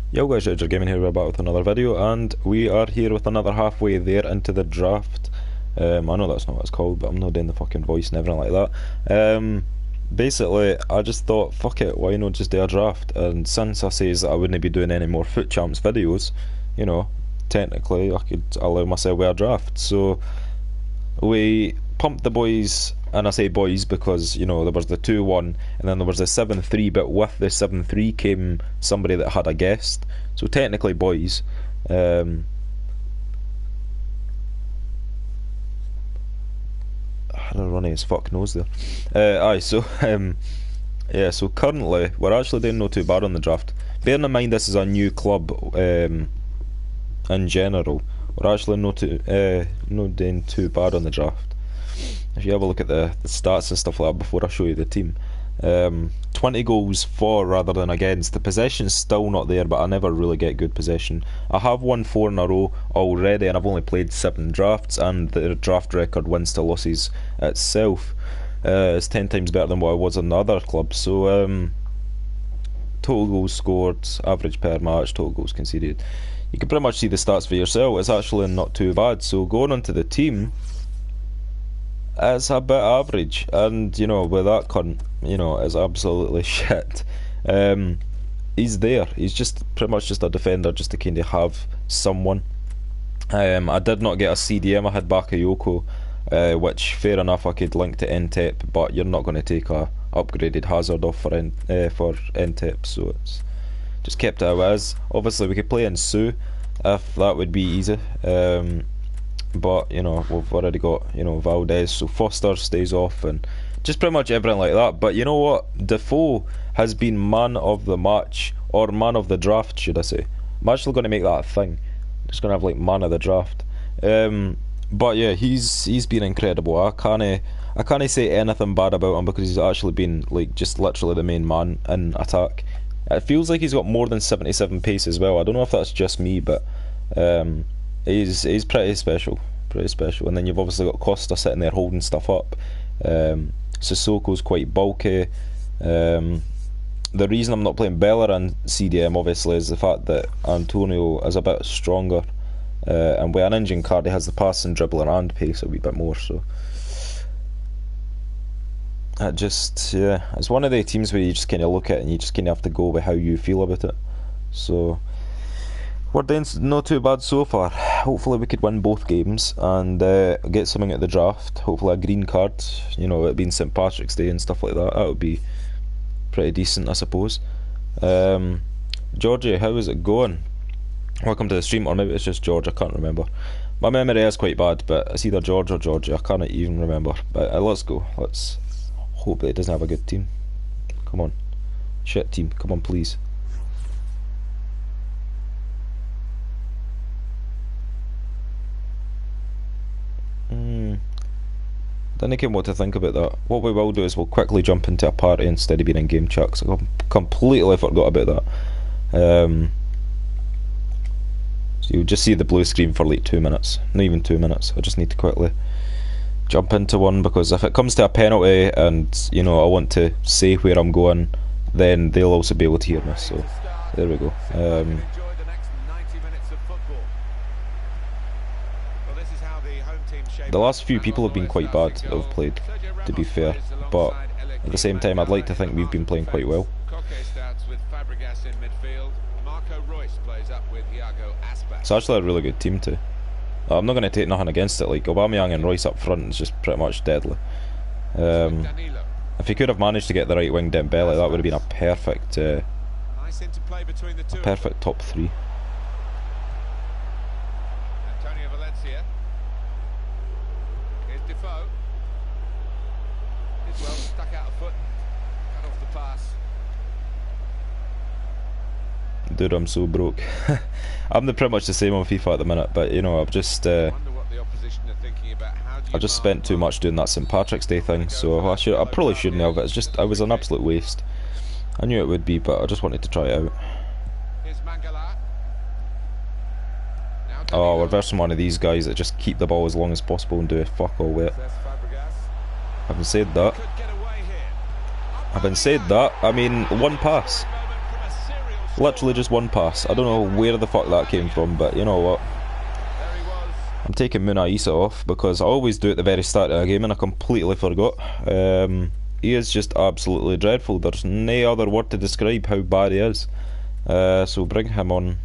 Yo guys, Edger Gaming here, we're back with another video, and we are here with another halfway there into the draft. I know that's not what it's called, but I'm not doing the fucking voice and everything like that. Basically, I just thought, fuck it, why not just do a draft? And since I says that I wouldn't be doing any more Foot Champs videos, you know, technically I could allow myself with a draft. So we pumped the boys, and I say boys because, you know, there was the 2-1 and then there was the 7-3, but with the 7-3 came somebody that had a guest, so technically boys. I had a runny as fuck nose there. Yeah, so currently we're actually doing no too bad on the draft. Bearing in mind this is a new club in general, we're actually not doing too bad on the draft. If you have a look at the stats and stuff like that before I show you the team, 20 goals for rather than against. The possession's still not there, but I never really get good possession. I have won 4 in a row already, and I've only played 7 drafts, and the draft record wins to losses itself is 10 times better than what I was in the other club. So total goals scored, average per match, total goals conceded, you can pretty much see the stats for yourself. It's actually not too bad. So going on to the team, it's a bit average, and you know, with that cunt, you know, it's absolutely shit. He's there, he's just pretty much just a defender, just to kind of have someone. I did not get a CDM, I had Bakayoko, which fair enough, I could link to NTEP, but you're not going to take a upgraded Hazard off for NTEP, so it's just kept it how it is. Obviously we could play in Sue if that would be easy. But you know, we've already got, you know, Valdez, so Foster stays off and just pretty much everything like that. But you know what, Defoe has been man of the match, or man of the draft should I say. I'm actually going to make that a thing, just going to have like man of the draft. But yeah, he's been incredible. I can't say anything bad about him because he's actually been like just literally the main man in attack. It feels like he's got more than 77 pace as well. I don't know if that's just me, but he's pretty special, and then you've obviously got Costa sitting there holding stuff up. Sissoko's quite bulky. The reason I'm not playing Bellerin CDM obviously is the fact that Antonio is a bit stronger, and with an engine card he has the passing, dribbling and pace a wee bit more, so it just, yeah, it's one of the teams where you just kind of look at it and you just kind of have to go with how you feel about it. So we're doing not too bad so far. Hopefully we could win both games and get something at the draft. Hopefully a green card, you know, it being St. Patrick's Day and stuff like that. That would be pretty decent, I suppose. Georgie, how is it going? Welcome to the stream, or maybe it's just George, I can't remember. My memory is quite bad, but it's either George or Georgie, I can't even remember. But let's go, let's hope that it doesn't have a good team. Come on, shit team, come on please. Didn't know what to think about that. What we will do is we'll quickly jump into a party instead of being in game chat, because I completely forgot about that. So you'll just see the blue screen for like 2 minutes, not even 2 minutes. I just need to quickly jump into one, because if it comes to a penalty and, you know, I want to say where I'm going, then they'll also be able to hear me, so there we go. The last few people have been quite bad that have played, to be fair, but at the same time I'd like to think we've been playing quite well. It's actually a really good team too. I'm not going to take nothing against it. Like Aubameyang and Royce up front is just pretty much deadly. If he could have managed to get the right wing Dembele, that would have been a perfect top 3. Dude, I'm so broke. I'm pretty much the same on FIFA at the minute, but you know, I've just spent too much doing that St. Patrick's Day thing, so I probably shouldn't have. It's just, it was an absolute waste. I knew it would be, but I just wanted to try it out. Oh, we're versing one of these guys that just keep the ball as long as possible and do fuck all with it. Having said that, I mean, one pass. Literally just one pass. I don't know where the fuck that came from, but you know what? I'm taking Muna Issa off because I always do at the very start of a game and I completely forgot. He is just absolutely dreadful. There's no other word to describe how bad he is. So bring him on.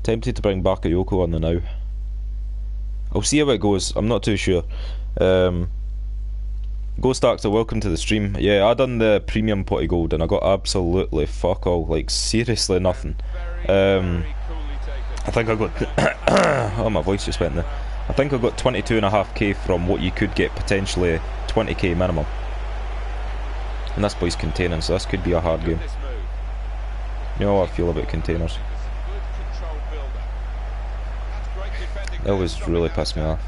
Tempted to bring Bakayoko on the now. I'll see how it goes. I'm not too sure. Ghost Actor, welcome to the stream. Yeah, I done the premium potty gold and I got absolutely fuck all. Like seriously nothing. I think I got oh, my voice just went there. I think I got 22.5k from what you could get potentially 20k minimum. And this boy's containing, so this could be a hard game. You know how I feel about containers. They always really piss me off.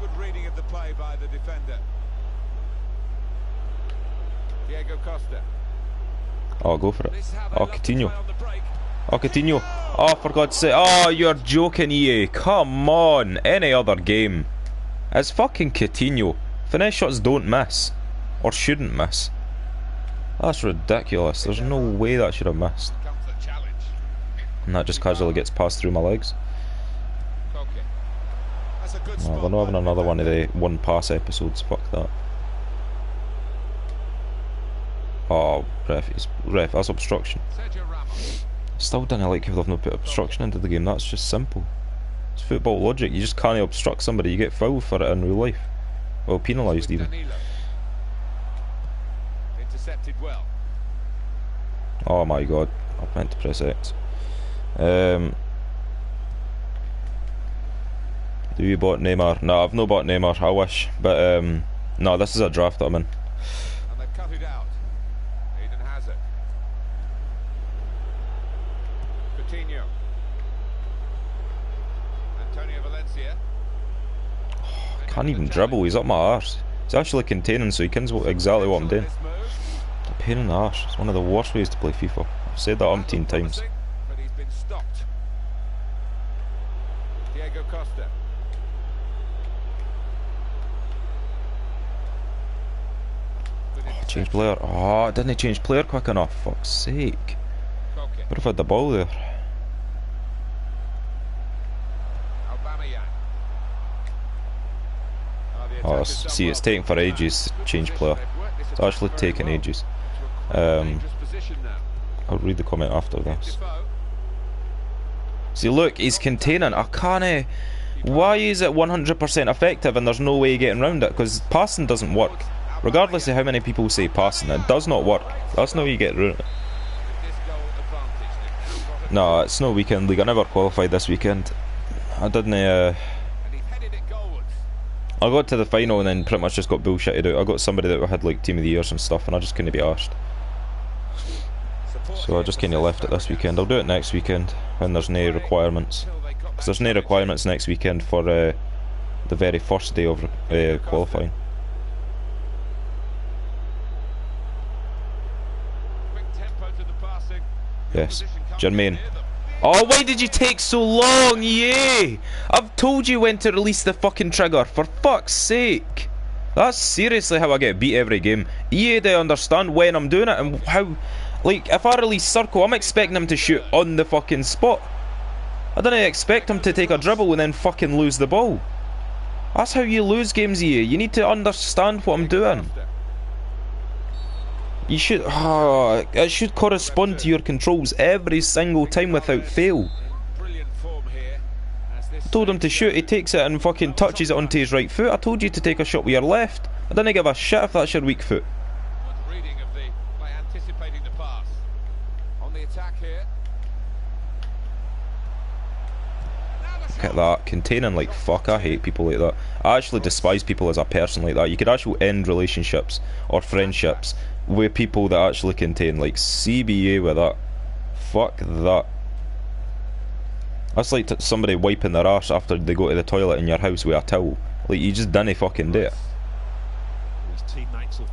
Good reading of the play by the defender. Oh, go for it. Oh, Coutinho. Oh, Coutinho. Oh, for God's sake. Oh, you're joking, EA. Come on. Any other game. It's fucking Coutinho. Finesse shots don't miss. Or shouldn't miss. That's ridiculous. There's no way that should have missed. And that just casually gets passed through my legs. Oh, we're not having another one of the one pass episodes. Fuck that. Oh, ref, that's obstruction. Still don't like how they've not put obstruction into the game. That's just simple. It's football logic. You just can't obstruct somebody. You get fouled for it in real life. Well, penalised even. Oh my god. I meant to press X. Do you bought Neymar? No, I've no bought Neymar. I wish. But, no, this is a draft that I'm in. Can't even dribble, he's up my arse. He's actually containing, so he knows exactly what I'm doing. A pain in the arse. It's one of the worst ways to play FIFA. I've said that umpteen times. Oh, change player. Oh, didn't change player quick enough. Fuck's sake. Would have had the ball there. Oh, see, it's taking for ages to change player. It's actually taking ages. I'll read the comment after this. See, look, he's containing. I can't. Why is it 100% effective and there's no way of getting around it? Because passing doesn't work. Regardless of how many people say passing, it does not work. That's no way you get around it. No, it's no weekend league. I never qualified this weekend. I didn't. I got to the final and then pretty much just got bullshitted out. I got somebody that had like team of the years and stuff and I just couldn't be arsed. So I just kind of left it this weekend. I'll do it next weekend when there's no requirements. Because there's no requirements next weekend for the very first day of qualifying. Yes, Jermaine. Oh, why did you take so long? Yay! I've told you when to release the fucking trigger, for fuck's sake. That's seriously how I get beat every game. EA, they understand when I'm doing it and how... Like, if I release circle, I'm expecting him to shoot on the fucking spot. I don't expect him to take a dribble and then fucking lose the ball. That's how you lose games, EA. You need to understand what I'm doing. You should... it should correspond to your controls every single time without fail. I told him to shoot, he takes it and fucking touches it onto his right foot. I told you to take a shot with your left. I didn't give a shit if that's your weak foot. Look at that, containing like fuck. I hate people like that. I actually despise people as a person like that. You could actually end relationships or friendships with people that actually contain, like CBA with that. Fuck that. That's like somebody wiping their arse after they go to the toilet in your house with a towel. Like, you just didn't fucking do it.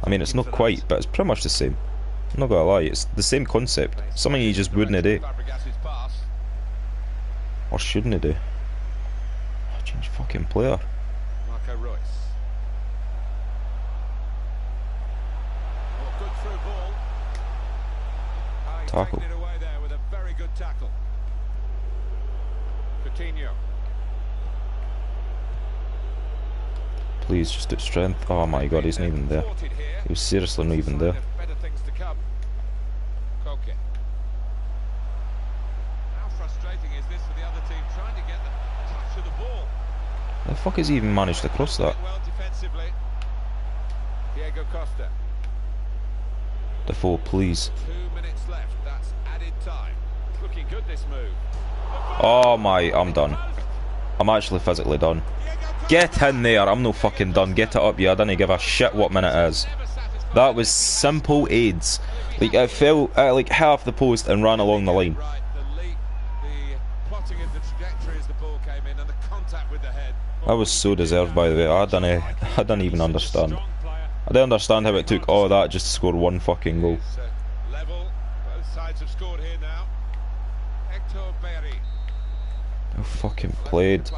I mean, it's not quite, but it's pretty much the same. I'm not gonna lie, it's the same concept. Something you just wouldn't do. Or shouldn't do. Change fucking player. Marco Royce. Oh, good through ball. He's Tackle. taken it away there with a very good tackle. Coutinho. Please, just at strength. Oh my god, he's not even there. He was seriously not even there. Better things to come. Koke. How frustrating is this for the other team trying to get the touch of the ball? How the fuck has he even managed to cross that? Well defensively. Diego Costa. Defoe, please. 2 minutes left. That's added time. Looking good this move. Oh my, I'm done. I'm actually physically done. Get in there, I'm no fucking done. Get it up, yeah. I didn't give a shit what minute it is. That was simple aids. Like, it fell at like half the post and ran along the line. That was so deserved, by the way. I didn't even understand. I didn't understand how it took all that just to score one fucking goal. Level. Both sides have scored here now. Hector Berry. Oh, fucking played.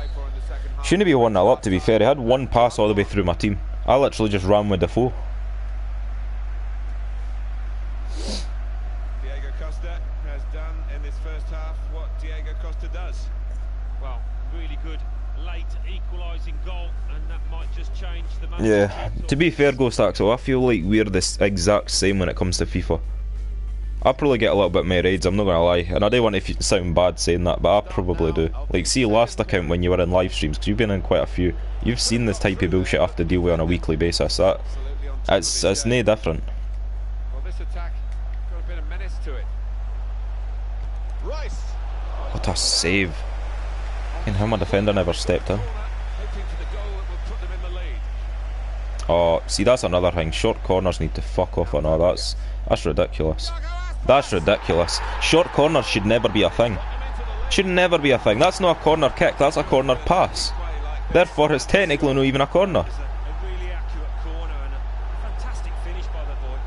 Shouldn't be 1-0 up, to be fair. He had one pass all the way through my team. I literally just ran with Defoe. Diego Costa has done in this first half what Diego Costa does. Well, really good late equalising goal, and that might just change the match. Yeah, to be fair, Ghost Axel, I feel like we're the exact same when it comes to FIFA. I probably get a little bit more raids, I'm not gonna lie, and I don't want to sound bad saying that, but I probably do. Like, see last account when you were in live streams, because you've been in quite a few, you've seen this type of bullshit I have to deal with on a weekly basis. It's no different. Well, this attack got a bit of menace to it. Rice. What a save. And how my defender never stepped in. Hoping for the goal that will put them in the lead. Oh, see, that's another thing. Short corners need to fuck off on all. That's ridiculous. That's ridiculous. Short corners should never be a thing. Should never be a thing. That's not a corner kick, that's a corner pass. Therefore, it's technically not even a corner. A really accurate corner and a fantastic finish by the boy.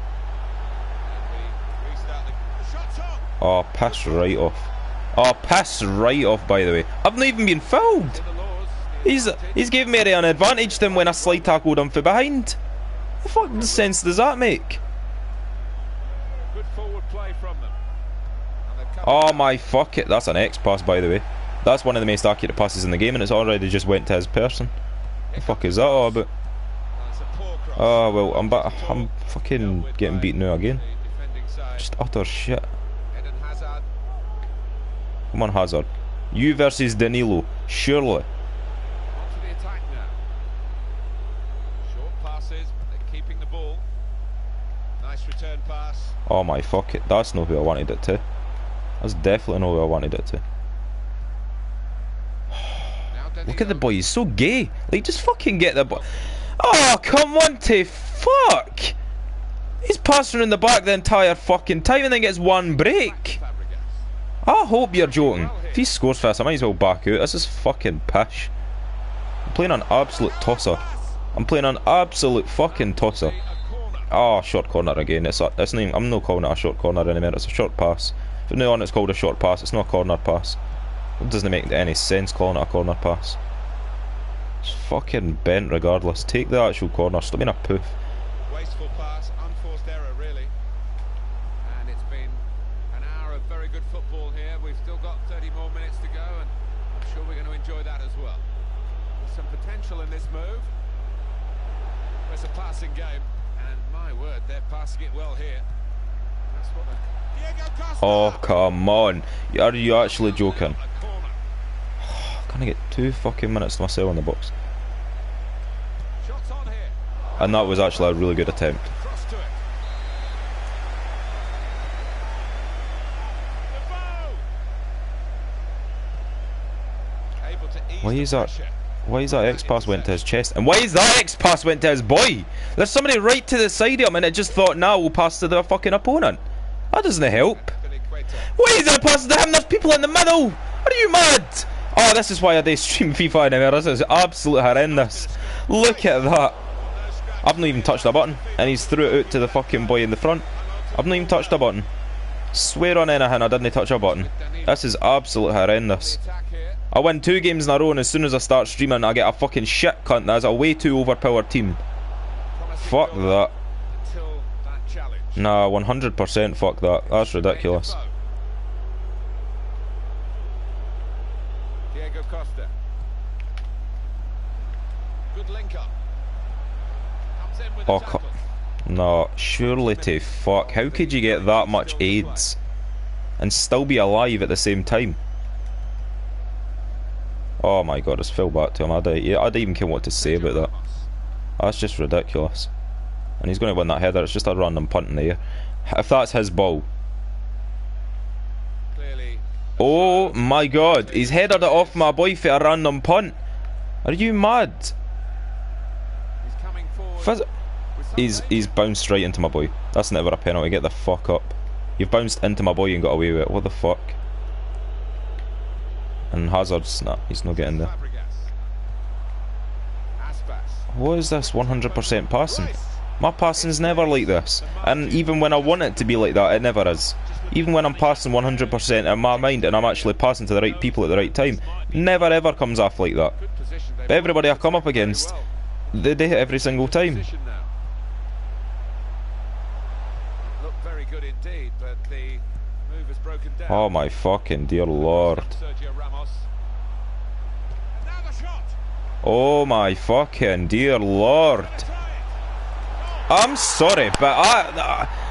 And we restart the shot's on. Oh, piss right off. Oh, piss right off, by the way. I've not even been fouled. The laws. He's giving me an advantage then when I slide tackled him from behind. What fucking sense does that make? Good forward play from them. And they've come Oh my fuck it. That's an X pass, by the way. That's one of the most accurate passes in the game, and it's already just went to his person. What the fuck is that all about? It's a poor cross. Oh well, I'm fucking getting beaten now again. The defending side. Just utter shit. Eden Hazard. Come on, Hazard. You versus Danilo. Surely. On to the attack now. Short passes, but they're keeping the ball. Nice return pass. Oh my fuck it. That's not who I wanted it to. That's definitely not who I wanted it to. Now Look at the boy, he's so gay. Like, just fucking get the boy. Oh, come on to fuck. He's passing in the back the entire fucking time and then gets one break. I hope you're joking. If he scores fast, I might as well back out. This is fucking pish. I'm playing an absolute tosser. I'm playing an absolute fucking tosser. Oh, short corner again. It's not even, I'm not calling it a short corner anymore. It's a short pass. From now on, it's called a short pass. It's not a corner pass. It doesn't make any sense calling it a corner pass. It's fucking bent regardless. Take the actual corner. Stop being a poof. Wasteful pass, unforced error really. And it's been an hour of very good football here. We've still got 30 more minutes to go, and I'm sure we're going to enjoy that as well. There's some potential in this move. It's a passing game, and my word, they're passing it well here. That's what Diego Costa. Oh, come on. Are you actually joking? A corner. Can I get 2 fucking minutes to myself in the box? Shots on here. And that was actually a really good attempt. Cross to it. Able to ease Why the is that? pressure. Why is that X pass went to his chest? And why is that X pass went to his boy? There's somebody right to the side of him and it just thought, nah, we'll pass to the fucking opponent. That doesn't help. Why is it passing to him? There's people in the middle. Are you mad? Oh, this is why I do stream FIFA anymore. This is absolutely horrendous. Look at that. I've not even touched a button. And he's threw it out to the fucking boy in the front. I've not even touched a button. Swear on anything I didn't touch a button. This is absolutely horrendous. I win 2 games in a row, and as soon as I start streaming, I get a fucking shit cunt that is a way too overpowered team. Fuck that. Nah, 100% fuck that. That's ridiculous. Oh, no, surely to fuck. How could you get that much AIDS and still be alive at the same time? Oh my god, it's fell back to him. I don't even care what to say about that. That's just ridiculous. And he's going to win that header. It's just a random punt in the air. If that's his ball. Oh my god, he's headed it off my boy for a random punt. Are you mad? He's bounced right into my boy. That's never a penalty. Get the fuck up. You've bounced into my boy and got away with it. What the fuck? And Hazard's, nah, he's not getting there. What is this 100% passing? My passing's never like this. And even when I want it to be like that, it never is. Even when I'm passing 100% in my mind and I'm actually passing to the right people at the right time, never ever comes off like that. But everybody I come up against, they do it every single time. Oh my fucking dear lord. Oh my fucking dear lord. I'm sorry, but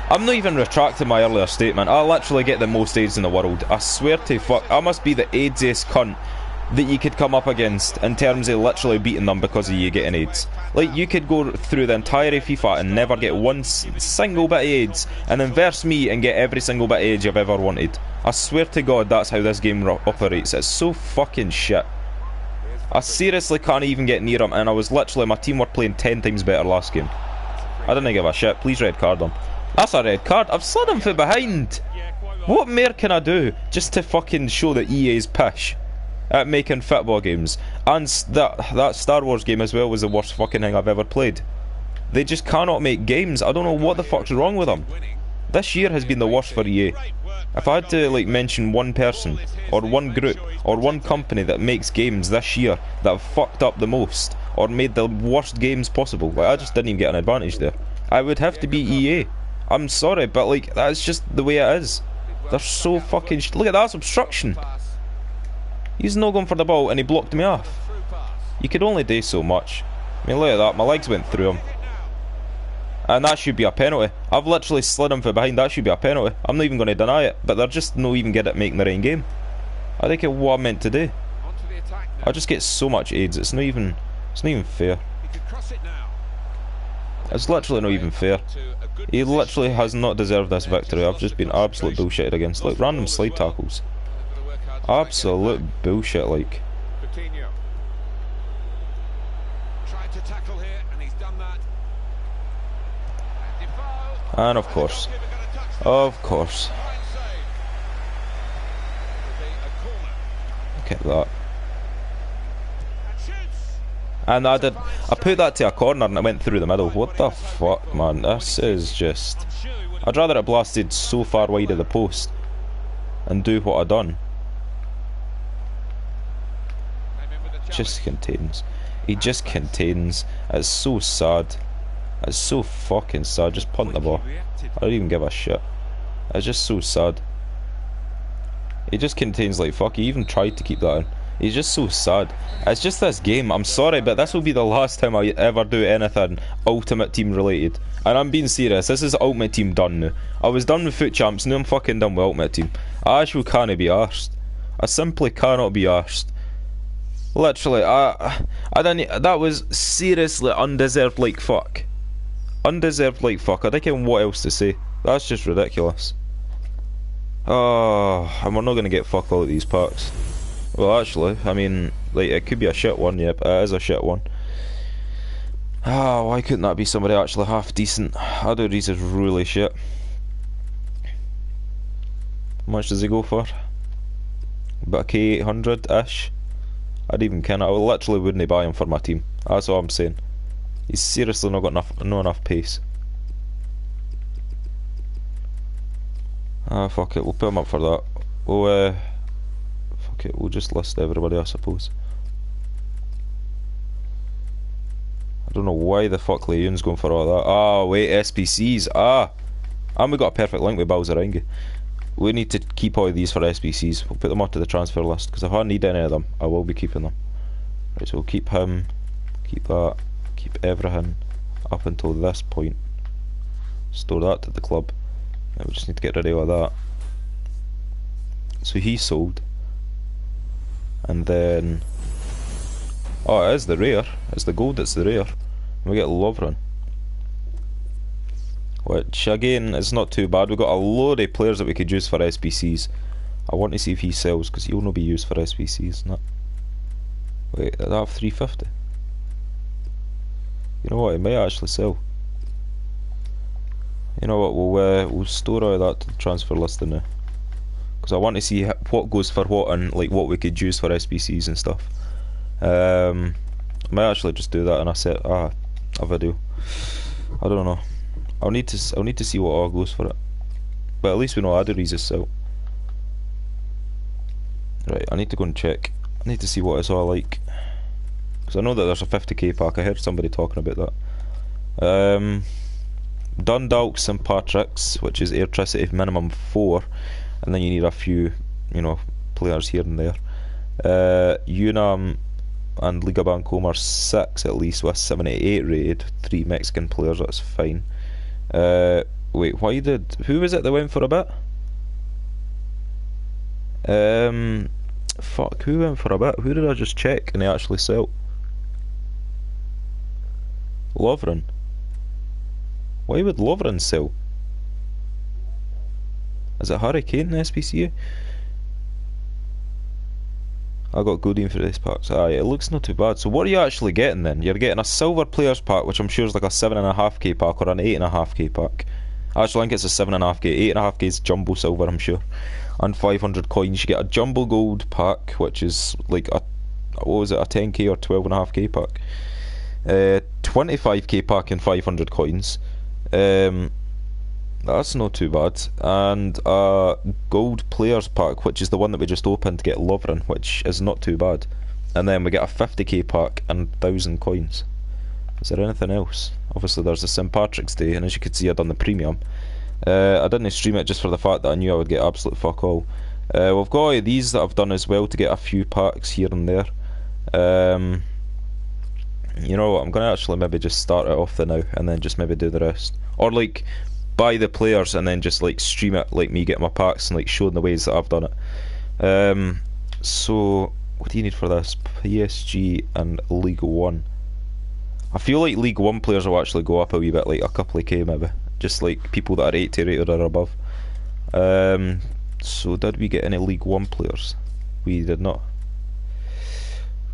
I'm not even retracting my earlier statement. I literally get the most AIDS in the world. I swear to fuck, I must be the AIDSiest cunt that you could come up against in terms of literally beating them because of you getting AIDS. Like, you could go through the entire FIFA and never get one single bit of AIDS, and then verse me and get every single bit of AIDS you've ever wanted. I swear to god, that's how this game operates. It's so fucking shit. I seriously can't even get near him, and I was literally, my team were playing 10 times better last game. I didn't give a shit. Please red card him. That's a red card. I've slid him from behind. What more can I do just to fucking show that EA's pish at making football games? And that Star Wars game as well was the worst fucking thing I've ever played. They just cannot make games. I don't know what the fuck's wrong with them. This year has been the worst for EA. If I had to like mention one person or one group or one company that makes games this year that have fucked up the most or made the worst games possible, like, I just didn't even get an advantage there. I would have to be EA. I'm sorry, but like, that's just the way it is. They're so fucking look at that, that's obstruction. He's not going for the ball and he blocked me off. You could only do so much. I mean, look at that, my legs went through him. And that should be a penalty. I've literally slid him from behind. That should be a penalty. I'm not even going to deny it, but they're just not even good at making the right game. I think it's what I'm meant to do. I just get so much AIDS. It's not even fair. It's literally not even fair. He literally has not deserved this victory. I've just been absolute bullshitted against, like, random slide tackles. Absolute bullshit, like. And of course. Look at that. And I put that to a corner and it went through the middle. What the fuck, man? This is just... I'd rather it blasted so far wide of the post and do what I done. Just contains. He just contains. It's so sad. It's so fucking sad. Just punt the ball. I don't even give a shit. It's just so sad. He just contains like fuck. He even tried to keep that in. He's just so sad. It's just this game. I'm sorry, but this will be the last time I ever do anything Ultimate Team related. And I'm being serious. This is Ultimate Team done now. I was done with Foot Champs. Now I'm fucking done with Ultimate Team. I actually can't be arsed. I simply cannot be arsed. Literally, I didn't. That was seriously undeserved like fuck. Undeserved like fuck. I don't know what else to say. That's just ridiculous. Oh, and we're not going to get fuck all of these packs. Well, actually, I mean, like, it could be a shit one, yep, it is a shit one. Ah, why couldn't that be somebody actually half decent? Adori's is really shit. How much does he go for? About a K800-ish? I'd even ken it. I literally wouldn't buy him for my team. That's all I'm saying. He's seriously not got enough pace. Ah, fuck it, we'll put him up for that. We'll, Okay, we'll just list everybody, I suppose. I don't know why the fuck Leon's going for all that. Ah, wait, SBCs. Ah! And we got a perfect link with Balzarengi. We need to keep all of these for SBCs. We'll put them onto the transfer list, because if I need any of them, I will be keeping them. Right, so we'll keep him, keep that, keep everything up until this point. Store that to the club. Now we just need to get rid of all that. So he sold. And then... oh, it is the rare. It's the gold that's the rare. And we get Lovren. Which, again, is not too bad. We've got a load of players that we could use for SBCs. I want to see if he sells, because he'll not be used for SBCs, not. Wait, did I have 350? You know what, it might actually sell. You know what, we'll store all of that to the transfer list now. Because I want to see what goes for what and like what we could use for SBCs and stuff. I might actually just do that in a video. I don't know. I'll need to see what all goes for it. But at least we know Aduriz is sell. Right, I need to go and check. I need to see what it's all like. Because I know that there's a 50k pack. I heard somebody talking about that. Dundalk St Patrick's, which is airtricity minimum 4, and then you need a few, you know, players here and there. Unam and Liga Bancom 6 at least, with 78 rated, 3 Mexican players. That's fine. Wait, who was it that went for a bit? Fuck, who went for a bit? Who did I just check and they actually sell? Lovren. Why would Lovren sell? Is it Harry Kane in the SPCA? I got Gooding for this pack. Aye, it looks not too bad. So what are you actually getting then? You're getting a silver players pack, which I'm sure is like a 7.5k pack or an 8.5k pack. Actually, I think it's a 7.5k. 8.5k is jumbo silver, I'm sure. And 500 coins. You get a jumbo gold pack, which is like a, what was it, a 10k or 12.5k pack. 25k pack and 500 coins. That's not too bad. And a gold players pack, which is the one that we just opened to get Lovren, which is not too bad. And then we get a 50k pack and 1000 coins. Is there anything else? Obviously there's a St Patrick's Day, and as you can see I've done the premium. I didn't stream it just for the fact that I knew I would get absolute fuck all. We've got all these that I've done as well to get a few packs here and there. You know what, I'm going to actually maybe just start it off the now and then just maybe do the rest. Or like buy the players and then just like stream it, like me getting my packs and like showing the ways that I've done it. So what do you need for this? PSG and League 1. I feel like League 1 players will actually go up a wee bit, like a couple of k maybe. Just like people that are 80 rated or above. So did we get any League 1 players? We did not.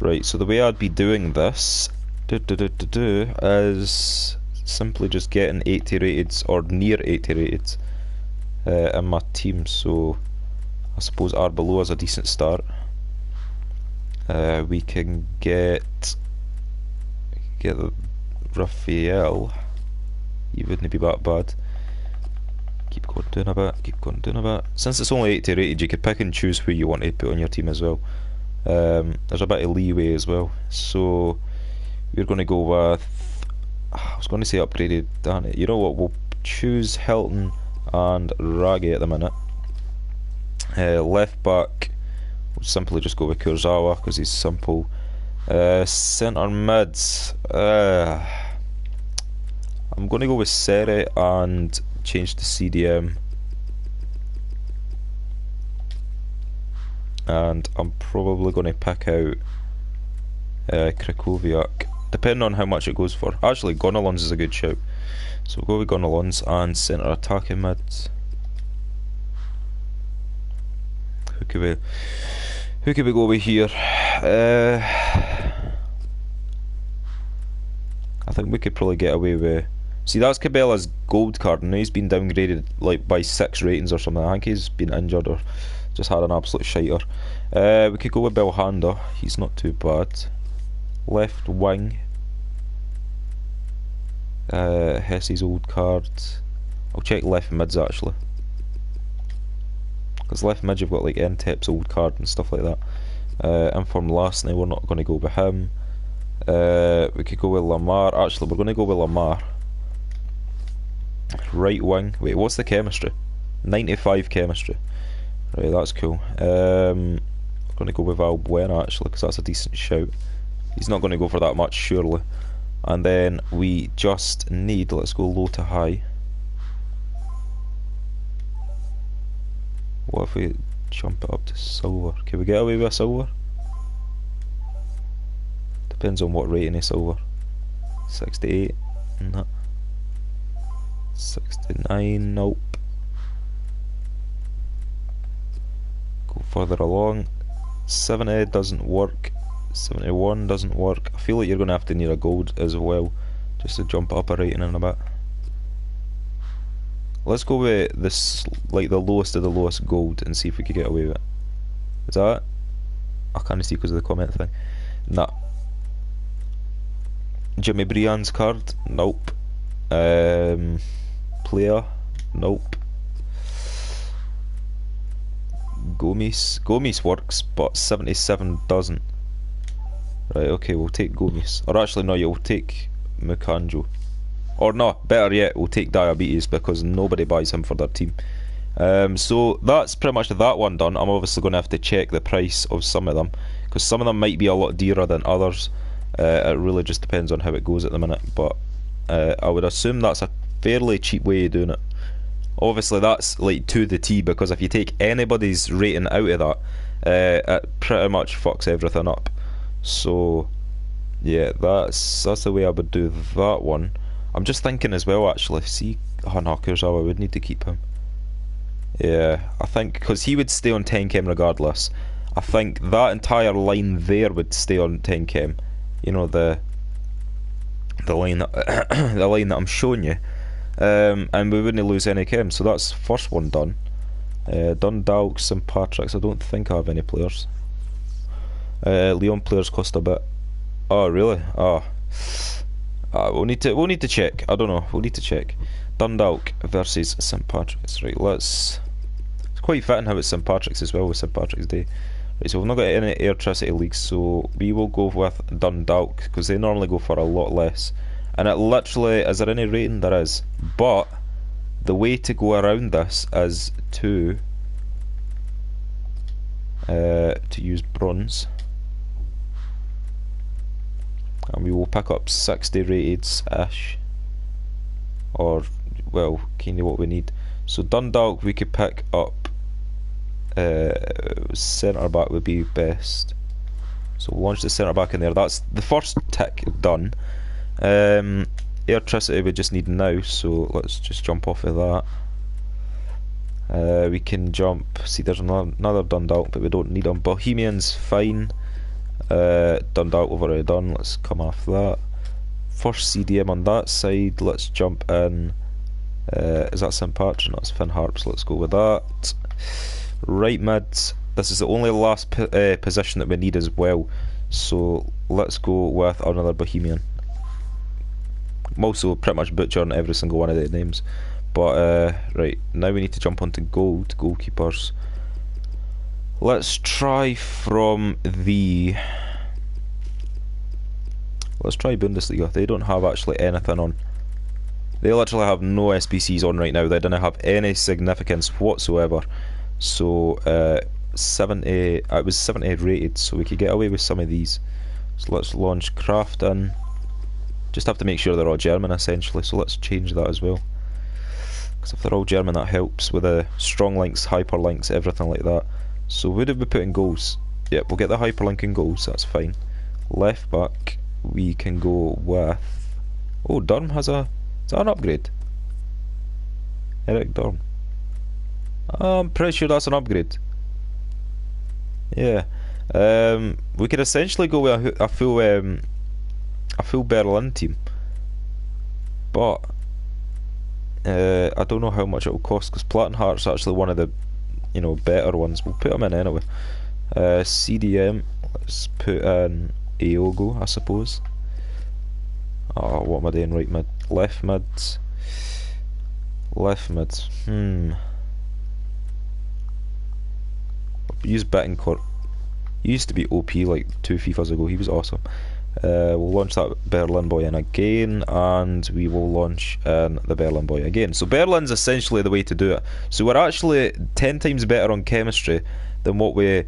Right, so the way I'd be doing this is simply just getting 80 rated or near 80 rated in my team. So I suppose Arbeloa is a decent start. We can get Raphael. He wouldn't be that bad. Keep going down a bit, keep going down a bit. Since it's only 80 rated, you could pick and choose who you want to put on your team as well. There's a bit of leeway as well. So we're going to go with, I was going to say upgraded Danny. You know what, we'll choose Hilton and Raggy at the minute. Left back, we'll simply just go with Kurzawa because he's simple. Centre mids, I'm going to go with Sere and change to CDM. And I'm probably going to pick out Krakowiak, depending on how much it goes for. Actually, Gonalons is a good shout. So we'll go with Gonalons and centre attacking mids. Who could we go with here? I think we could probably get away with... See, that's Cabela's gold card, and he's been downgraded like by 6 ratings or something. I think he's been injured or just had an absolute shiter. We could go with Belhanda. He's not too bad. Left wing. Hesse's old card. I'll check left mids actually. Because left mid you've got like Ntep's old card and stuff like that. Informed last night, we're not going to go with him. We could go with Lamar. Actually, we're going to go with Lamar. Right wing. Wait, what's the chemistry? 95 chemistry. Right, that's cool. I'm going to go with Albuena actually, because that's a decent shout. He's not going to go for that much, surely. And then we just need, let's go low to high. What if we jump it up to silver? Can we get away with a silver? Depends on what rating is silver. 68? No. 69? Nope. Go further along. 70 doesn't work. 71 doesn't work. I feel like you're going to have to need a gold as well, just to jump up a rating in a bit. Let's go with this, like the lowest of the lowest gold, and see if we can get away with it. Is that it? I can't see because of the comment thing. Nah. Jimmy Brian's card? Nope. Player? Nope. Gomes works, but 77 doesn't. Right, okay, we'll take Gomes. Or actually, no, you'll take Mukanjo. Or no, better yet, we'll take Diabetes, because nobody buys him for their team. So that's pretty much that one done. I'm obviously going to have to check the price of some of them, because some of them might be a lot dearer than others. It really just depends on how it goes at the minute, but I would assume that's a fairly cheap way of doing it. Obviously that's like to the T, because if you take anybody's rating out of that, it pretty much fucks everything up. So yeah, that's the way I would do that one. I'm just thinking as well, actually, see, Kurzawa, I would need to keep him. Yeah, I think, because he would stay on 10 chem regardless. I think that entire line there would stay on 10 chem. You know, the line that the line that I'm showing you. And we wouldn't lose any chem, so that's first one done. Dundalk, St Patrick's, I don't think I have any players. Leon players cost a bit. Oh really? Oh. We'll need to check. I don't know. We'll need to check. Dundalk versus St Patrick's. Right, let's. It's quite fitting how it's St Patrick's as well with St Patrick's Day. Right, so we've not got any Airtricity leagues, so we will go with Dundalk because they normally go for a lot less. And it literally, is there any rating? There is. But the way to go around this is to use bronze. And we will pick up 60 rateds-ish. Or, well, kind of what we need. So Dundalk we could pick up centre back would be best. So we'll launch the centre back in there. That's the first tick done. Airtricity we just need now, so let's just jump off of that. We can jump, see there's another Dundalk, but we don't need them. Bohemian's fine. Dundalk we've already done, let's come off that. First CDM on that side, let's jump in. Is that St Patrick? No, it's Finn Harps, let's go with that. Right mid, this is the only last position that we need as well, so let's go with another Bohemian. I'm also pretty much butchering every single one of the names, but right, now we need to jump onto goalkeepers. Let's try from the... Let's try Bundesliga. They don't have actually anything on. They literally have no SBCs on right now. They don't have any significance whatsoever. So 70, it was 70 rated, so we could get away with some of these. So let's launch Crafton. Just have to make sure they're all German essentially, so let's change that as well. Because if they're all German, that helps with the strong links, hyperlinks, everything like that. So where did we put in goals? Yep, we'll get the hyperlink in goals, that's fine. Left back, we can go with... Oh, Durham has a... Is that an upgrade? Eric Durham. I'm pretty sure that's an upgrade. Yeah. We could essentially go with a full Berlin team. But... I don't know how much it will cost, because Plattenhart's actually one of the better ones. We'll put them in anyway. CDM, let's put in Aogo, I suppose. Oh, what am I doing? Right mid, left mid, left mid. use Bittencourt. He used to be OP like 2 FIFAs ago. He was awesome. We'll launch that Berlin boy in again, and we will launch in the Berlin boy again. So Berlin's essentially the way to do it. So we're actually 10 times better on chemistry than what we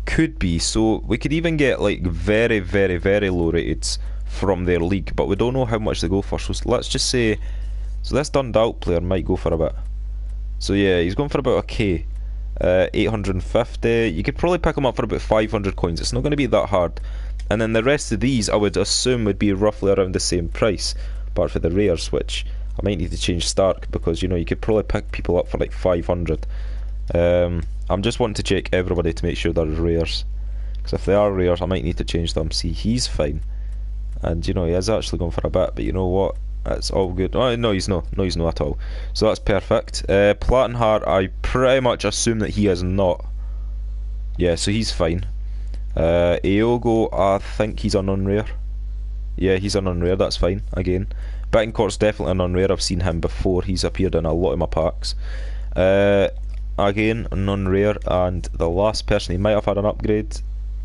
could be. So we could even get like very, very, very low rated from their league, but we don't know how much they go for. So let's just say, so this Dundalk player might go for a bit. So yeah, he's going for about a K. 850. You could probably pick him up for about 500 coins. It's not going to be that hard. And then the rest of these I would assume would be roughly around the same price, apart for the rares, which I might need to change Stark, because you know you could probably pick people up for like 500. I'm just wanting to check everybody to make sure they're rares, because if they are rares I might need to change them. See, he's fine, and you know he is actually going for a bit, but you know what, that's all good. Oh no, he's not at all. So that's perfect. Plattenhardt, I pretty much assume that he is not. Yeah, so he's fine. Aogo, I think he's an unrare. Yeah, he's an unrare, that's fine. Again, Bittencourt's definitely an unrare. I've seen him before, he's appeared in a lot of my packs. Again, non-rare. And the last person, he might have had an upgrade.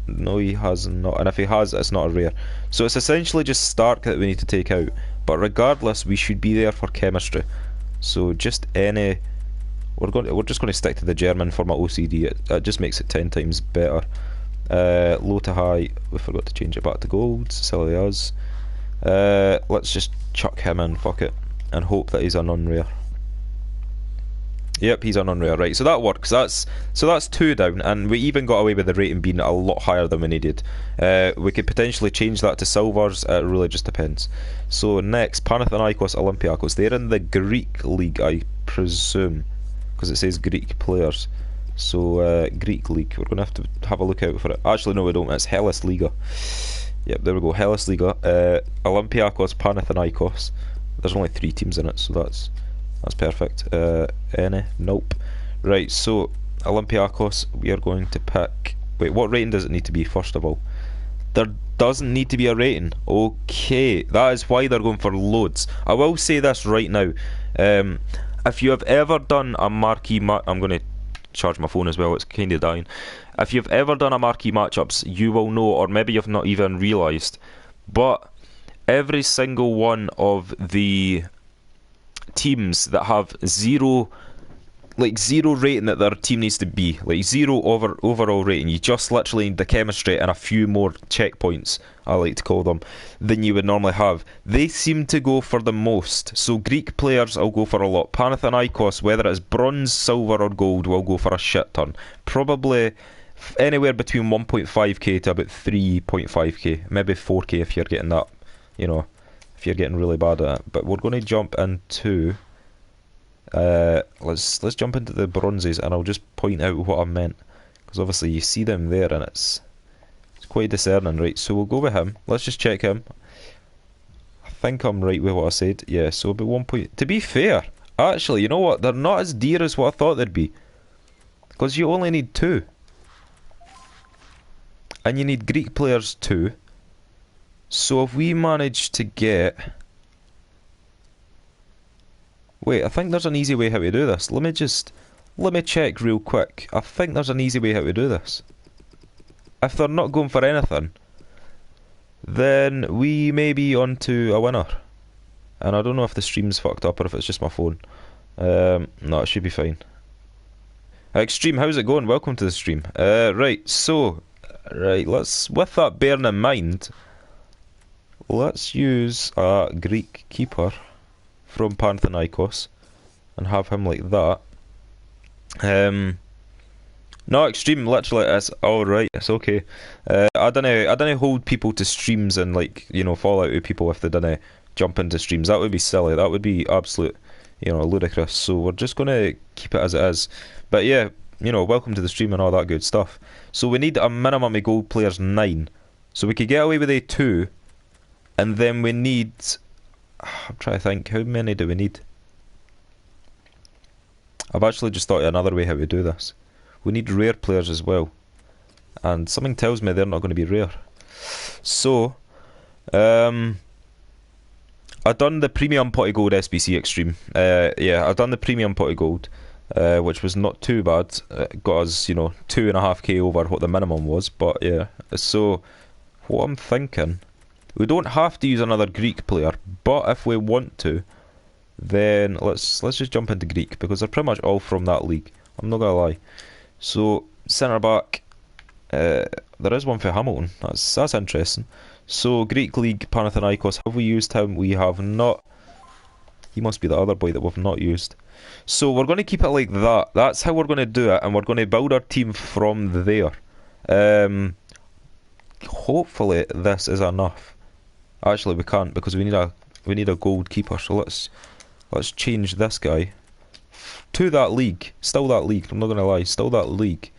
No, he has not, and if he has, it's not a rare. So it's essentially just Stark that we need to take out, but regardless we should be there for chemistry. So just any, we're just going to stick to the German for my OCD. It just makes it 10 times better. Low to high, we forgot to change it back to gold, silly us. Let's just chuck him in, fuck it, and hope that he's an unrare. Yep, he's an unrare, right, so that works. That's 2 down, and we even got away with the rating being a lot higher than we needed. We could potentially change that to silvers, it really just depends. So next, Panathinaikos Olympiacos, they're in the Greek league, I presume, because it says Greek players. So Greek league, we're going to have a look out for it. Actually no, we don't, it's Hellas Liga. Yep, there we go, Hellas Liga. Olympiacos, Panathinaikos, there's only 3 teams in it, so that's perfect. Any? Nope. Right, so Olympiacos, we are going to pick, wait, what rating does it need to be first of all? There doesn't need to be a rating. Okay, that is why they're going for loads. I will say this right now, if you have ever done a marquee I'm going to charge my phone as well, it's kind of dying. If you've ever done a marquee matchups, you will know, or maybe you've not even realised, but every single one of the teams that have zero rating that their team needs to be, like 0 overall rating, you just literally need the chemistry and a few more checkpoints, I like to call them, than you would normally have. They seem to go for the most. So Greek players will go for a lot. Panathinaikos, whether it's bronze, silver or gold, will go for a shit ton. Probably anywhere between 1.5k to about 3.5k, maybe 4k if you're getting that, you know, if you're getting really bad at it. But we're going to jump into let's jump into the bronzes, and I'll just point out what I meant, because obviously you see them there and it's quite discerning. Right, so we'll go with him. Let's just check him. I think I'm right with what I said. Yeah, so about 1 point. To be fair, actually, you know what, they're not as dear as what I thought they'd be, because you only need 2, and you need Greek players too. So if we manage to get, wait, I think there's an easy way how to do this. Let me check real quick. I think there's an easy way how to do this. If they're not going for anything, then we may be on to a winner. And I don't know if the stream's fucked up or if it's just my phone. No, it should be fine. Extreme, how's it going? Welcome to the stream. Right, so, let's, with that bearing in mind, let's use a Greek keeper from Panathinaikos and have him like that. No, Extreme, literally, it's alright, it's okay. I don't hold people to streams and, like, you know, fall out with people if they didn't jump into streams. That would be silly, that would be absolute, you know, ludicrous. So we're just going to keep it as it is. But yeah, you know, welcome to the stream and all that good stuff. So we need a minimum of gold players 9. So we could get away with a 2, and then we need, I'm trying to think, how many do we need? I've actually just thought of another way how we do this. We need rare players as well, and something tells me they're not going to be rare. So I've done the premium pot of gold SBC Extreme. Yeah, I've done the premium pot of gold. which was not too bad. It got us, 2.5k over what the minimum was. But yeah, so what I'm thinking, we don't have to use another Greek player, but if we want to, then let's just jump into Greek because they're pretty much all from that league. I'm not gonna lie. So centre back, there is one for Hamilton. That's interesting. So Greek league, Panathinaikos. Have we used him? We have not. He must be the other boy that we've not used. So we're going to keep it like that. That's how we're going to do it, and we're going to build our team from there. Hopefully this is enough. Actually, we can't because we need a gold keeper. So let's change this guy to that league. Still that league. I'm not going to lie. Still that league.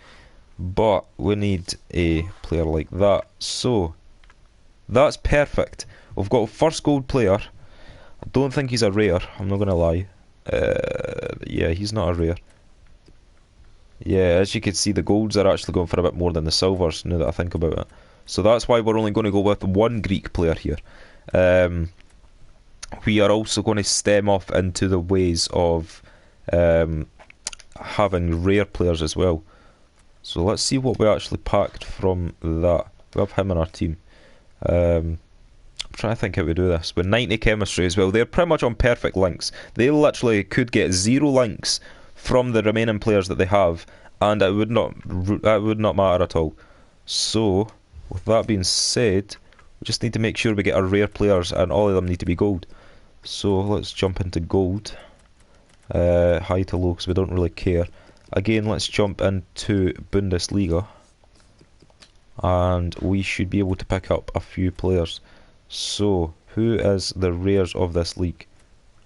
But we need a player like that. So that's perfect. We've got a first gold player. I don't think he's a rare, I'm not gonna lie. Yeah, he's not a rare. Yeah, as you can see, the golds are actually going for a bit more than the silvers, now that I think about it. So that's why we're only going to go with one Greek player here. We are also going to stem off into the ways of having rare players as well. So let's see what we actually packed from that. We have him in our team. I'm trying to think how we do this. With 90 chemistry as well, they're pretty much on perfect links. They literally could get 0 links from the remaining players that they have, and it would not matter at all. So, with that being said, we just need to make sure we get our rare players, and all of them need to be gold. So let's jump into gold, high to low, because we don't really care. Again, let's jump into Bundesliga, and we should be able to pick up a few players. So, who is the rares of this league?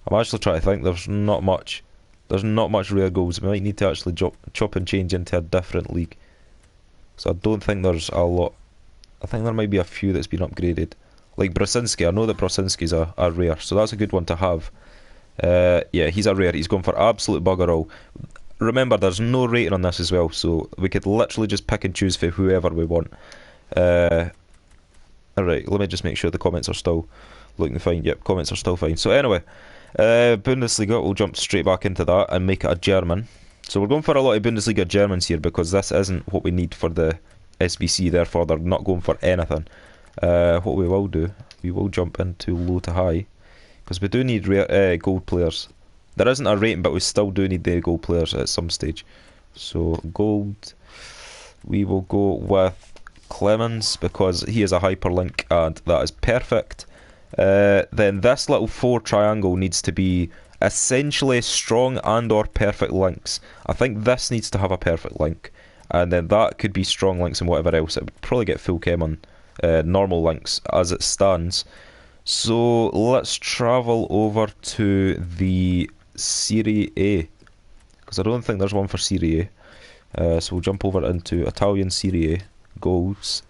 I'm actually trying to think. There's not much rare golds. We might need to actually chop and change into a different league. So I don't think there's a lot. I think there might be a few that's been upgraded. Like Brasinski. I know that Brasinski's a rare, so that's a good one to have. Yeah, he's a rare. He's going for absolute bugger all. Remember, there's no rating on this as well, so we could literally just pick and choose for whoever we want. Alright, let me just make sure the comments are still looking fine. Yep, comments are still fine. So anyway, Bundesliga, we'll jump straight back into that and make it a German. So we're going for a lot of Bundesliga Germans here because this isn't what we need for the SBC, therefore they're not going for anything. What we will do, we will jump into low to high, because we do need gold players. There isn't a rating, but we still do need the gold players at some stage. So gold, we will go with Clemens because he is a hyperlink and that is perfect. Then this little 4 triangle needs to be essentially strong and or perfect links. I think this needs to have a perfect link, and then that could be strong links and whatever else. It would probably get full chem on normal links as it stands. So let's travel over to the Serie A, because I don't think there's one for Serie A. So we'll jump over into Italian Serie A. Golds.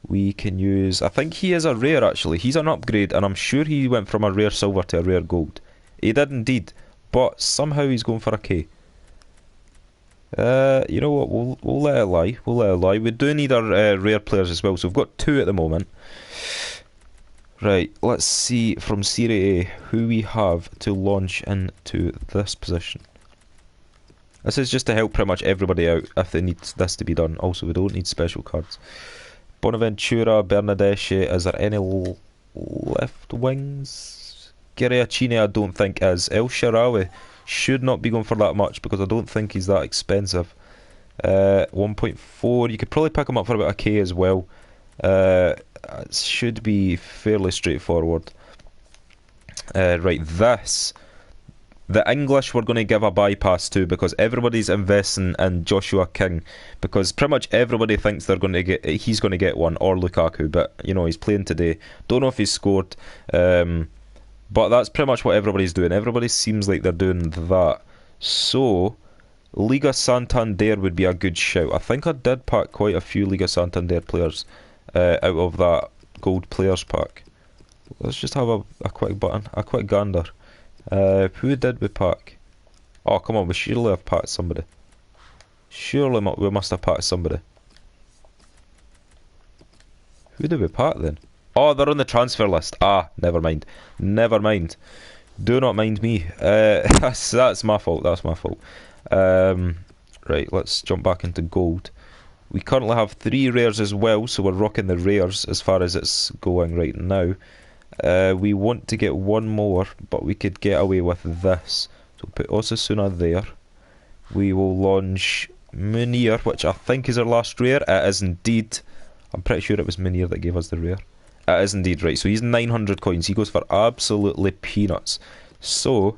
We can use, I think he is a rare actually. He's an upgrade, and I'm sure he went from a rare silver to a rare gold. He did indeed, but somehow he's going for a K. You know what, we'll let it lie. We'll let it lie. We do need our rare players as well, so we've got 2 at the moment. Right, let's see from Serie A who we have to launch into this position. This is just to help pretty much everybody out if they need this to be done. Also, we don't need special cards. Bonaventura, Bernadeschi, is there any left wings? Giriacini I don't think is. El Shaarawy should not be going for that much because I don't think he's that expensive. 1.4, you could probably pick him up for about a K as well. It should be fairly straightforward. Right, this. The English we're going to give a bypass to because everybody's investing in Joshua King, because pretty much everybody thinks he's going to get one, or Lukaku, but you know, he's playing today. Don't know if he's scored, but that's pretty much what everybody's doing. Everybody seems like they're doing that. So Liga Santander would be a good shout. I think I did pack quite a few Liga Santander players out of that gold players pack. Let's just have a quick gander. Who did we pack? Oh, come on, we surely have packed somebody. Surely we must have packed somebody. Who did we pack then? Oh, they're on the transfer list. Ah, never mind. Never mind. Do not mind me. That's my fault. That's my fault. Right, let's jump back into gold. We currently have 3 rares as well, so we're rocking the rares as far as it's going right now. We want to get one more, but we could get away with this. So put Osasuna there. We will launch Munir, which I think is our last rare. It is indeed. I'm pretty sure it was Munir that gave us the rare. It is indeed, right. So he's 900 coins. He goes for absolutely peanuts. So,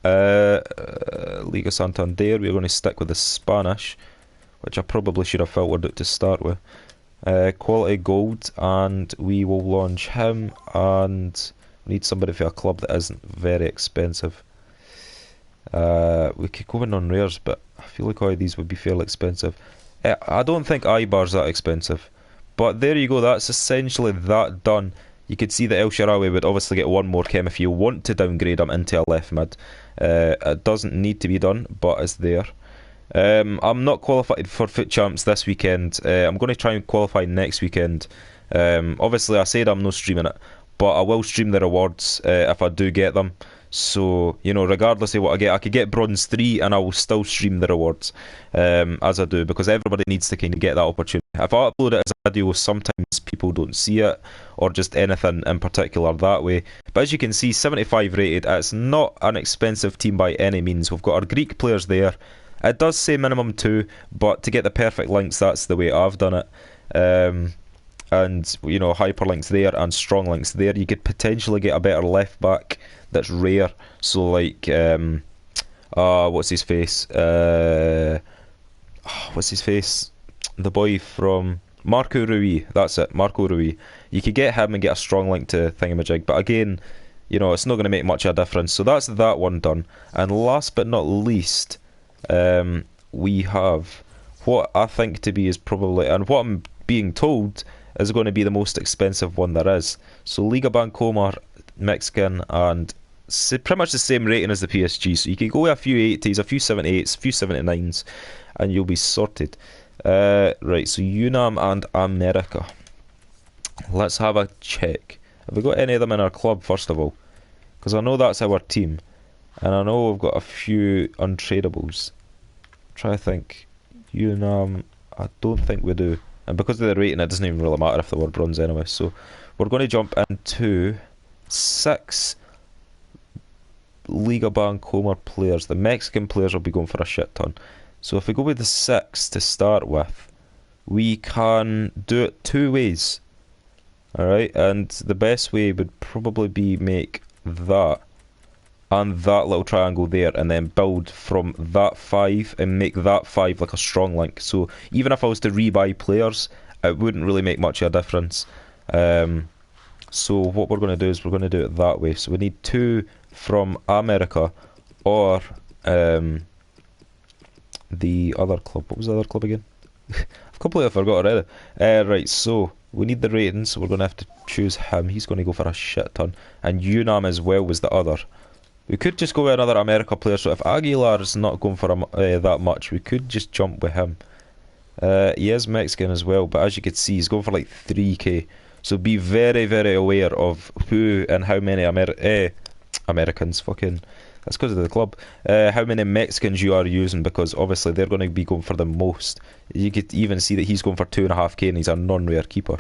Liga Santander, we're going to stick with the Spanish, which I probably should have filtered it to start with. Quality gold, and we will launch him, and we need somebody for a club that isn't very expensive. We could go in on rares, but I feel like all of these would be fairly expensive. I don't think Ibar's that expensive, but there you go, that's essentially that done. You could see that El Shaarawy would obviously get one more chem if you want to downgrade him into a left mid. It doesn't need to be done, but it's there. I'm not qualified for Foot Champs this weekend. I'm going to try and qualify next weekend. Obviously I said I'm not streaming it, but I will stream the rewards if I do get them. So, you know, regardless of what I get, I could get bronze 3 and I will still stream the rewards as I do, because everybody needs to kind of get that opportunity. If I upload it as a video, sometimes people don't see it, or just anything in particular that way. But as you can see, 75 rated, it's not an expensive team by any means. We've got our Greek players there. It does say minimum 2, but to get the perfect links, that's the way I've done it. And, you know, hyperlinks there and strong links there. You could potentially get a better left back that's rare. So, like, what's his face? What's his face? The boy from Marco Rui. That's it, Marco Rui. You could get him and get a strong link to Thingamajig, but again, you know, it's not going to make much of a difference. So that's that one done. And last but not least, we have what I think to be is probably, and what I'm being told is going to be the most expensive one there is. So Liga Bancomer, Mexican, and pretty much the same rating as the PSG. So you can go with a few 80s, a few 78s, a few 79s, and you'll be sorted. Right, so UNAM and America. Let's have a check. Have we got any of them in our club, first of all? Because I know that's our team, and I know we've got a few untradables. Try to think. UNAM, I don't think we do. And because of the rating, it doesn't even really matter if they were bronze anyway. So we're going to jump into 6 Liga Bancomer players. The Mexican players will be going for a shit ton. So if we go with the 6 to start with, we can do it 2 ways. Alright, and the best way would probably be make that and that little triangle there, and then build from that 5 and make that 5 like a strong link. So even if I was to rebuy players, it wouldn't really make much of a difference. So what we're going to do is we're going to do it that way. So we need 2 from America, or the other club. What was the other club again? I've completely forgot already. Right, so we need the ratings, so we're going to have to choose him. He's going to go for a shit ton. And UNAM as well was the other. We could just go with another America player, so if Aguilar's not going for that much, we could just jump with him. He is Mexican as well, but as you can see, he's going for like 3k. So be very, very aware of who and how many Americans, fucking, that's because of the club, how many Mexicans you are using, because obviously they're going to be going for the most. You could even see that he's going for 2.5k and he's a non-rare keeper.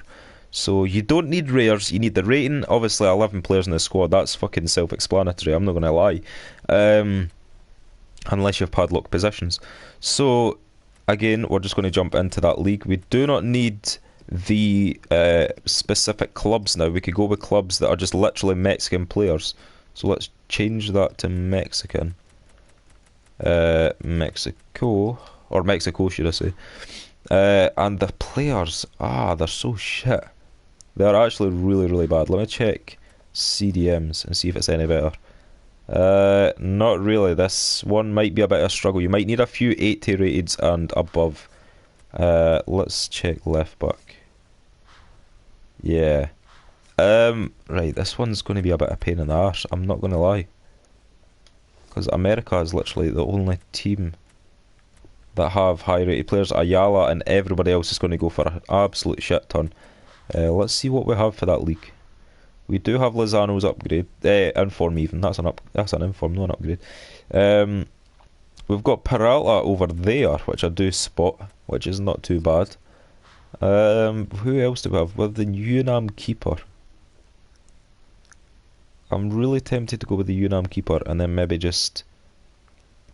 So you don't need rares, you need the rating. Obviously 11 players in the squad, that's fucking self-explanatory, I'm not going to lie. Unless you've padlocked positions. So again, we're just going to jump into that league. We do not need the specific clubs now. We could go with clubs that are just literally Mexican players. So let's change that to Mexican. Mexico, or Mexico should I say. And the players, they're so shit. They're actually really, really bad. Let me check CDMs and see if it's any better. Not really. This one might be a bit of a struggle. You might need a few 80 rated and above. Let's check left back. Yeah. Right, this one's going to be a bit of a pain in the arse, I'm not going to lie. Because America is literally the only team that have high rated players. Ayala and everybody else is going to go for an absolute shit ton. Let's see what we have for that league. We do have Lozano's upgrade, inform even. That's an inform, not an upgrade. We've got Peralta over there, which I do spot, which is not too bad. Who else do we have? With the Unam keeper. I'm really tempted to go with the Unam keeper and then maybe just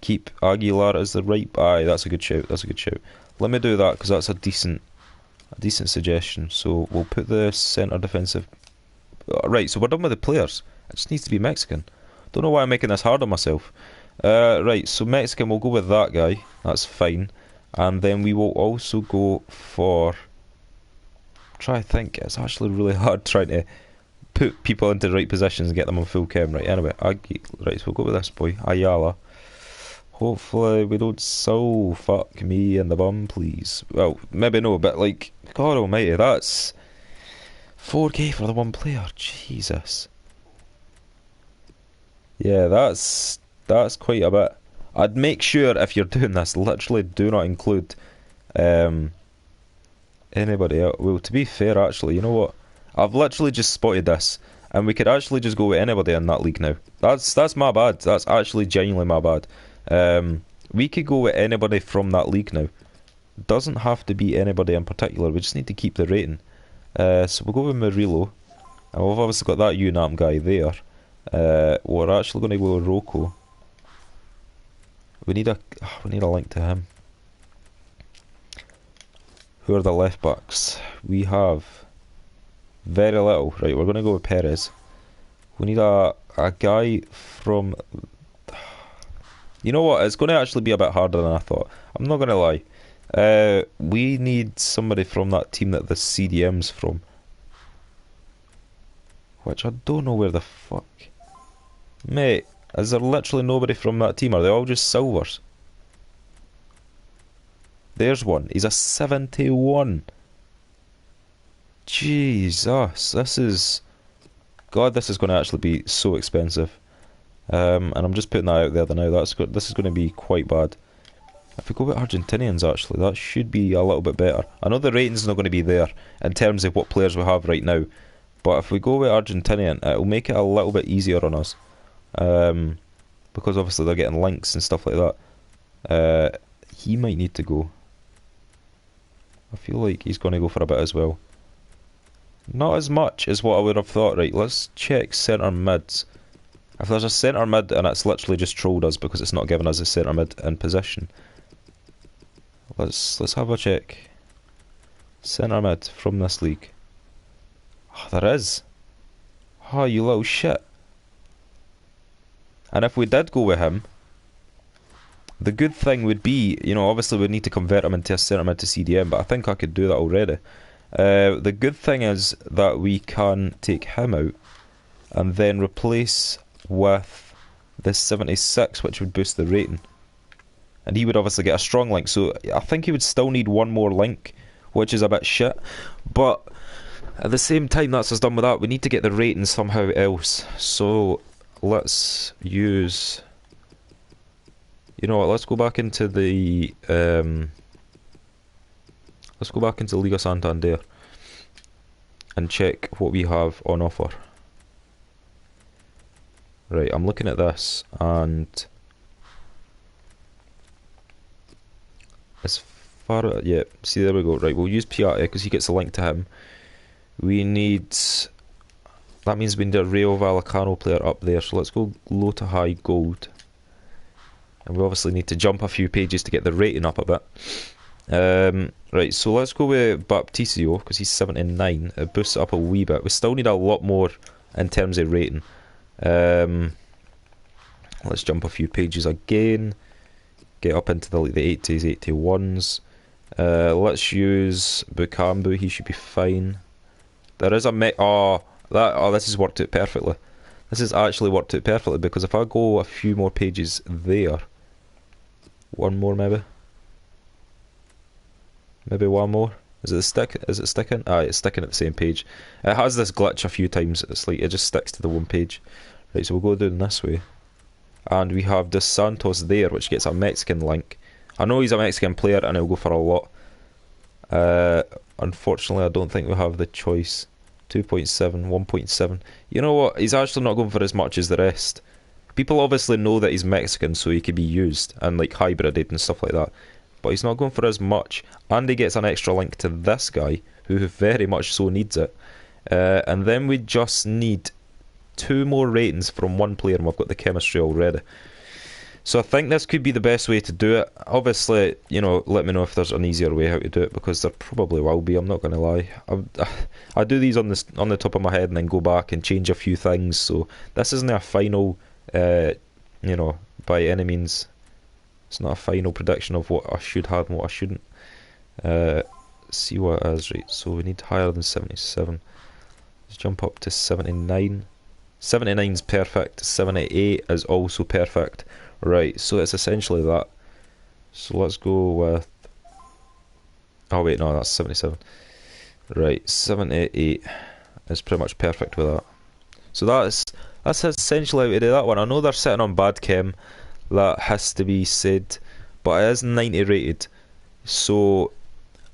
keep Aguilar as the right. Aye, that's a good shout. That's a good shout. Let me do that because that's a decent suggestion. So we'll put the centre defensive. Right, so we're done with the players. It just needs to be Mexican. Don't know why I'm making this hard on myself. Right, so Mexican, we'll go with that guy. That's fine. And then we will also go for... Try to think. It's actually really hard trying to put people into the right positions and get them on full chem. Right, anyway. Right, so we'll go with this boy. Ayala. Hopefully we don't so fuck me in the bum, please. Well, maybe no, but like, God almighty, that's 4k for the one player. Jesus. Yeah, that's quite a bit. I'd make sure if you're doing this, literally do not include anybody else. Well, to be fair, actually, you know what? I've literally just spotted this, and we could actually just go with anybody in that league now. That's my bad. That's actually genuinely my bad. We could go with anybody from that league now. Doesn't have to be anybody in particular. We just need to keep the rating. So we'll go with Murillo, and we've obviously got that UNAM guy there. We're actually going to go with Rocco. We need a link to him. Who are the left backs? We have very little. Right, we're going to go with Perez. We need a guy from... You know what? It's going to actually be a bit harder than I thought. I'm not going to lie. We need somebody from that team that the CDM's from. Which I don't know where the fuck... Mate, is there literally nobody from that team? Are they all just silvers? There's one. He's a 71. Jesus, this is... God, this is going to actually be so expensive. And I'm just putting that out there now. This is going to be quite bad. If we go with Argentinians, actually, that should be a little bit better. I know the rating's not going to be there in terms of what players we have right now, but if we go with Argentinian, it'll make it a little bit easier on us. Because obviously they're getting links and stuff like that. He might need to go. I feel like he's going to go for a bit as well. Not as much as what I would have thought. Right, let's check centre mids. If there's a centre mid and it's literally just trolled us because it's not giving us a centre mid in position. Let's have a check. Centre mid from this league. Oh, there is. Oh, you little shit. And if we did go with him, the good thing would be, you know, obviously we'd need to convert him into a centre mid to CDM, but I think I could do that already. The good thing is that we can take him out and then replace with this 76, which would boost the rating. And he would obviously get a strong link, so I think he would still need one more link, which is a bit shit. But at the same time, that's us done with that. We need to get the rating somehow else. So let's use... You know what, let's go back into the... let's go back into Liga Santander and check what we have on offer. Right, I'm looking at this, and as far as, yeah, see, there we go. Right, we'll use Piatti because he gets a link to him. We need, that means we need a Rayo Vallecano player up there, so let's go low to high gold. And we obviously need to jump a few pages to get the rating up a bit. Right, so let's go with Baptistio because he's 79. It boosts it up a wee bit. We still need a lot more in terms of rating. Let's jump a few pages again, get up into the 80s, 81s. Let's use Bukambu, he should be fine. There is a this has worked out perfectly. This has actually worked out perfectly because if I go a few more pages there, one more maybe one more. Is it sticking? Aye, it's sticking at the same page. It has this glitch a few times. It's like it just sticks to the one page. Right, so we'll go down this way. And we have Dos Santos there, which gets a Mexican link. I know he's a Mexican player and he'll go for a lot. Unfortunately, I don't think we have the choice. 2.7, 1.7. You know what? He's actually not going for as much as the rest. People obviously know that he's Mexican, so he could be used and like hybrided and stuff like that. But he's not going for as much, and he gets an extra link to this guy, who very much so needs it. And then we just need 2 more ratings from one player, and we've got the chemistry already. So I think this could be the best way to do it. Obviously, you know, let me know if there's an easier way how to do it, because there probably will be, I'm not going to lie. I do these on the top of my head and then go back and change a few things, so this isn't a final, you know, by any means. It's not a final prediction of what I should have and what I shouldn't. See what it is, right? So we need higher than 77. Let's jump up to 79. 79 is perfect. 78 is also perfect. Right, so it's essentially that. So let's go with... Oh wait, no, that's 77. Right, 78 is pretty much perfect with that. So that's essentially how to do that one. I know they're sitting on bad chem, that has to be said, but it is 90 rated. So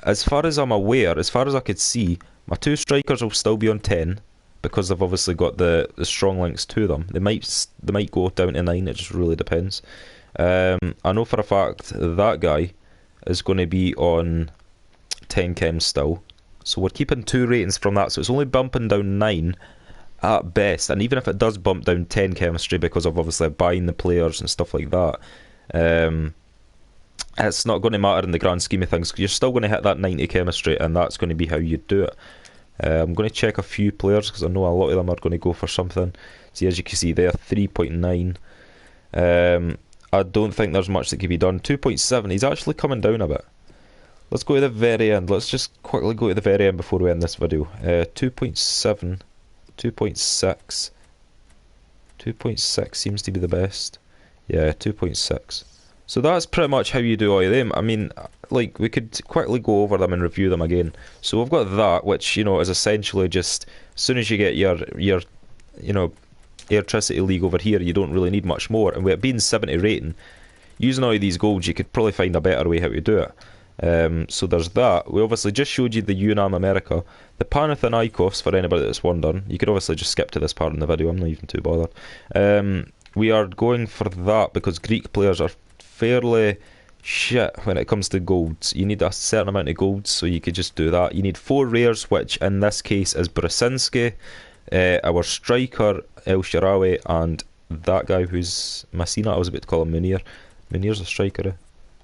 as far as I'm aware, as far as I could see, my 2 strikers will still be on 10, because they've obviously got the strong links to them. They might go down to 9, it just really depends. I know for a fact that guy is going to be on 10 chem still, so we're keeping 2 ratings from that, so it's only bumping down 9 at best. And even if it does bump down 10 chemistry because of obviously buying the players and stuff like that, it's not going to matter in the grand scheme of things, because you're still going to hit that 90 chemistry, and that's going to be how you do it. I'm going to check a few players, because I know a lot of them are going to go for something. See, as you can see there, 3.9. I don't think there's much that can be done. 2.7, he's actually coming down a bit. Let's go to the very end. Let's just quickly go to the very end before we end this video. 2.7, 2.6. 2.6 seems to be the best. Yeah, 2.6. So that's pretty much how you do all of them. I mean, like, we could quickly go over them and review them again. So we've got that, which, you know, is essentially just, as soon as you get your you know, electricity league over here, you don't really need much more. And with it being 70 rating, using all of these golds, you could probably find a better way how to do it. So there's that. We obviously just showed you the UNAM America. The Panathinaikos, for anybody that's wondering, you could obviously just skip to this part in the video, I'm not even too bothered. We are going for that because Greek players are fairly shit when it comes to golds. You need a certain amount of golds, so you could just do that. You need 4 rares, which in this case is Brzezinski, our striker El Shaarawy, and that guy who's Messina. I was about to call him Munir. Munir's a striker.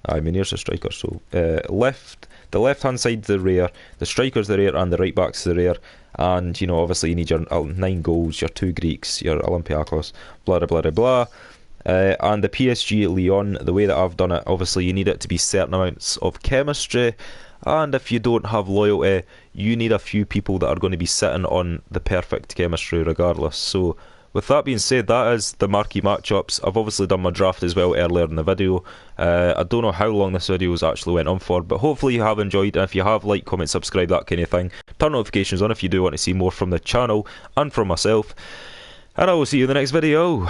Aye, Munir's a striker. So the left hand side's the rare, the striker's the rare, and the right back's the rare. And you know, obviously, you need your 9 golds, your 2 Greeks, your Olympiacos, blah blah blah blah. And the PSG Lyon, the way that I've done it, obviously you need it to be certain amounts of chemistry, and if you don't have loyalty, you need a few people that are going to be sitting on the perfect chemistry regardless. So with that being said, that is the marquee matchups. I've obviously done my draft as well earlier in the video. I don't know how long this video actually went on for, but hopefully you have enjoyed, and if you have, like, comment, subscribe, that kind of thing. Turn notifications on if you do want to see more from the channel and from myself, and I will see you in the next video.